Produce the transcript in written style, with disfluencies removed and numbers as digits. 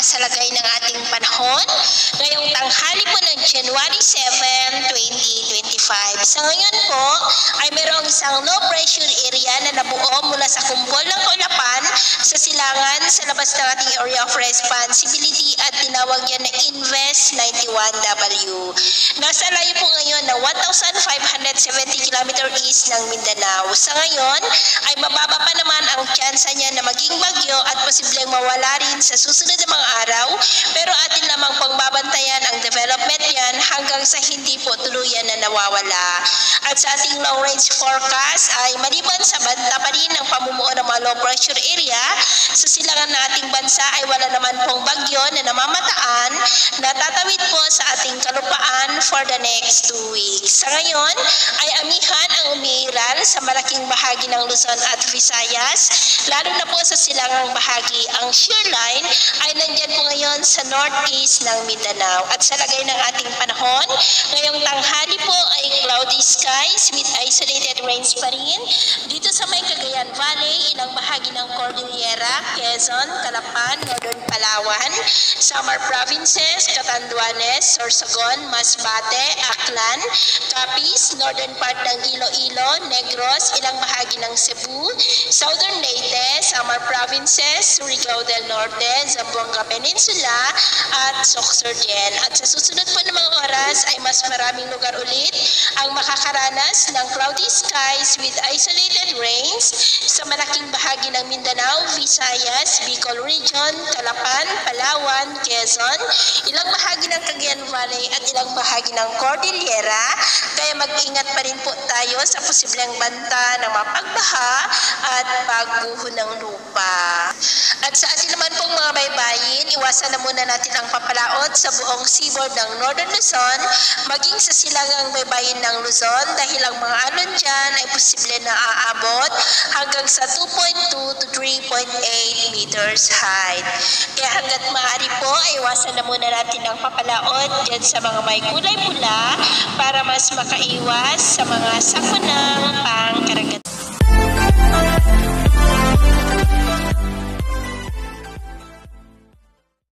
sa lagay ng ating panahon ngayong tanghali po ng January 7, 2025. Sa ngayon po ay mayroong isang low pressure area na nabuo mula sa kumpol ng kaulapan sa silangan sa labas ng ating area of responsibility at tinawag yan na Invest 91W. Nasa layo po ngayon na 1,570 km east ng Mindanao. Sa ngayon ay mababa pa naman ang tsansa niya na maging bagyo at posibleng mawala rin sa susunod na mga araw, pero atin lamang pong babantayan ang development niyan hanggang sa hindi po tuluyan na nawawala. At sa ating long range forecast ay maliban sa banta pa rin ng pamumuo ng mga low pressure area, sa silangan ng ating bansa ay wala naman pong bagyo na namamataan na tatawid po sa ating kalupaan for the next 2 weeks. Sa ngayon ay amihan ang umiiral sa malaking bahagi ng Luzon at Visayas, lalo na po sa silangang bahagi. Ang shear line ay nandyan po ngayon sa northeast ng Mindanao. At sa lagay ng ating panahon, ngayong tanghali po ay cloudy skies with isolated rains pa rin. Dito sa may Cagayan Valley, ilang bahagi ng Cordillera, Quezon, Calapan, Northern Palawan, Samar Provinces, Catanduanes, Sorsogon, Masbate, Aklan, Capiz, northern part ng Iloilo, Negros, ilang bahagi ng Cebu, Southern Leyte, Samar Provinces, Surigao del Norte, Zamboanga Peninsula, at Sorsogon. At sa susunod po ng mga oras ay mas maraming lugar ulit ang makakaranas ng cloudy skies with isolated rains sa malaking bahagi ng Mindanao, Visayas, Bicol Region, Calapan, Palawan, Quezon, ilang bahagi ng Cagayan Valley at ilang bahagi ng Cordillera. Kaya mag-ingat pa rin po tayo sa posibleng banta ng mapagbaha at pagguho ng lupa. At sa atin naman pong mga baybayin, iwasan na muna natin ang papalaot sa buong seaboard ng Northern Luzon, maging sa silangang baybayin ng Luzon dahil ang mga alon dyan ay posible na aabot hanggang sa 2.2 to 3.8 meters height. Kaya hanggat maaari po, iwasan na muna natin ang papalaot dyan sa mga may kulay pula para mas makaiwas sa mga sakunang pangkaragatan.